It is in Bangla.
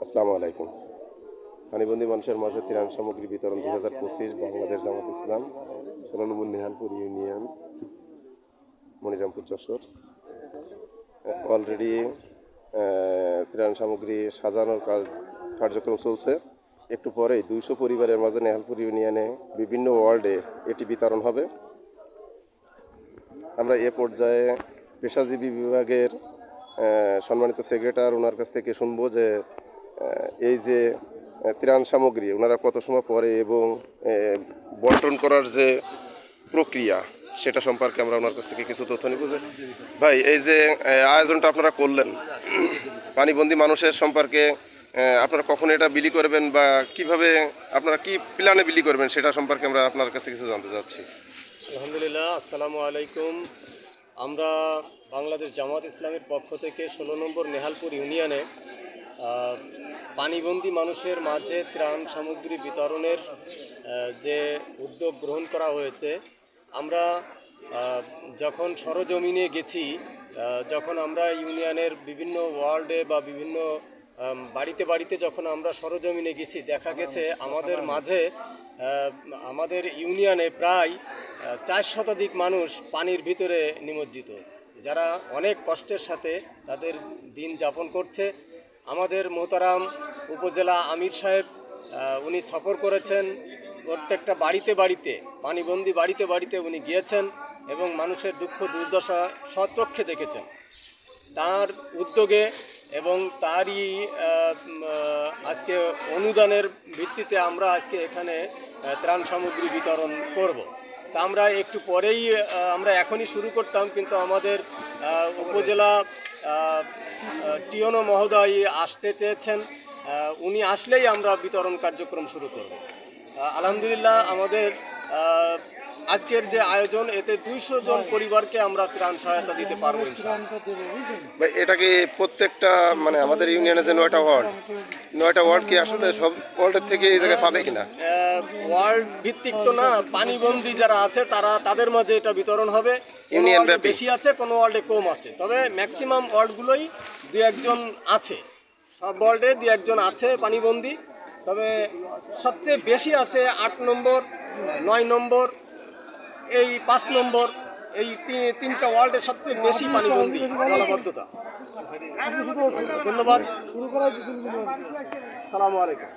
আসসালামু আলাইকুম। পানিবন্দী মানুষের মাঝে ত্রাণ সামগ্রী বিতরণ 2025 বাংলাদেশ জামাত ইসলাম 16 নম্বর নেহালপুর ইউনিয়ন মনিরামপুর যশোর অলরেডি ত্রাণ সামগ্রী সাজানোর কার্যক্রম চলছে। একটু পরেই 200 পরিবারের মাঝে নেহালপুর ইউনিয়নে বিভিন্ন ওয়ার্ডে এটি বিতরণ হবে। আমরা এ পর্যায়ে পেশাজীবী বিভাগের সম্মানিত সেক্রেটারি ওনার কাছ থেকে শুনবো যে এই যে ত্রাণ সামগ্রী ওনারা কত সময় পরে এবং বন্টন করার যে প্রক্রিয়া সেটা সম্পর্কে আমরা ওনার কাছ থেকে কিছু তথ্য নিব। যে ভাই, এই যে আয়োজনটা আপনারা করলেন পানিবন্দী মানুষের সম্পর্কে, আপনারা কখন এটা বিলি করবেন বা কিভাবে আপনারা কি প্ল্যানে বিলি করবেন সেটা সম্পর্কে আমরা আপনার কাছে কিছু জানতে চাচ্ছি। আলহামদুলিল্লাহ, আসসালামু আলাইকুম। আমরা বাংলাদেশ জামাত ইসলামের পক্ষ থেকে 16 নম্বর নেহালপুর ইউনিয়নে পানিবন্দী মানুষের মাঝে ত্রাণ সামগ্রী বিতরণের যে উদ্যোগ গ্রহণ করা হয়েছে, আমরা যখন সরজমিনে গেছি, যখন আমরা ইউনিয়নের বিভিন্ন ওয়ার্ডে বা বিভিন্ন বাড়িতে বাড়িতে যখন আমরা সরজমিনে গেছি, দেখা গেছে আমাদের মাঝে আমাদের ইউনিয়নে প্রায় 4 শতাধিক মানুষ পানির ভিতরে নিমজ্জিত, যারা অনেক কষ্টের সাথে তাদের দিন যাপন করছে। আমাদের মোহতারাম উপজেলা আমির সাহেব উনি সফর করেছেন, প্রত্যেকটা বাড়িতে বাড়িতে পানিবন্দী বাড়িতে বাড়িতে উনি গিয়েছেন এবং মানুষের দুঃখ দুর্দশা স্বচক্ষে দেখেছেন। তার উদ্যোগে এবং তারই আজকে অনুদানের ভিত্তিতে আমরা আজকে এখানে ত্রাণ সামগ্রী বিতরণ করব। তা আমরা একটু পরেই আমরা এখনই শুরু করতাম, কিন্তু আমাদের উপজেলা টিওনো মহোদয় আসতে চেয়েছেন। উনি আসলেই আমরা বিতরণ কার্যক্রম শুরু করব। আলহামদুলিল্লাহ, আমাদের আজকের যে আয়োজন, এতে 200 জন পরিবারকে আমরা ত্রাণ সহায়তা দিতে পারবো ইনশাআল্লাহ। এটাকে প্রত্যেকটা মানে আমাদের ইউনিয়নে যে 9টা ওয়ার্ড কি আসলে সব ওয়ার্ডের থেকে এই জায়গায় পাবে কিনা? ওয়ার্ড ভিত্তিক তো না, পানিবন্দী যারা আছে তাদের মাঝে এটা বিতরণ হবে। ইউনিয়ন বেশি আছে, কোনো ওয়ার্ডে কম আছে, তবে ম্যাক্সিমাম ওয়ার্ডগুলোই 2-1 আছে। সব ওয়ার্ডে 2-1 আছে পানিবন্দী, তবে সবচেয়ে বেশি আছে 8 নম্বর, 9 নম্বর, এই 5 নম্বর, এই 3টা ওয়ার্ডে সবচেয়ে বেশি পানিবন্দী জলাবদ্ধতা। ধন্যবাদ। আসসালামু আলাইকুম।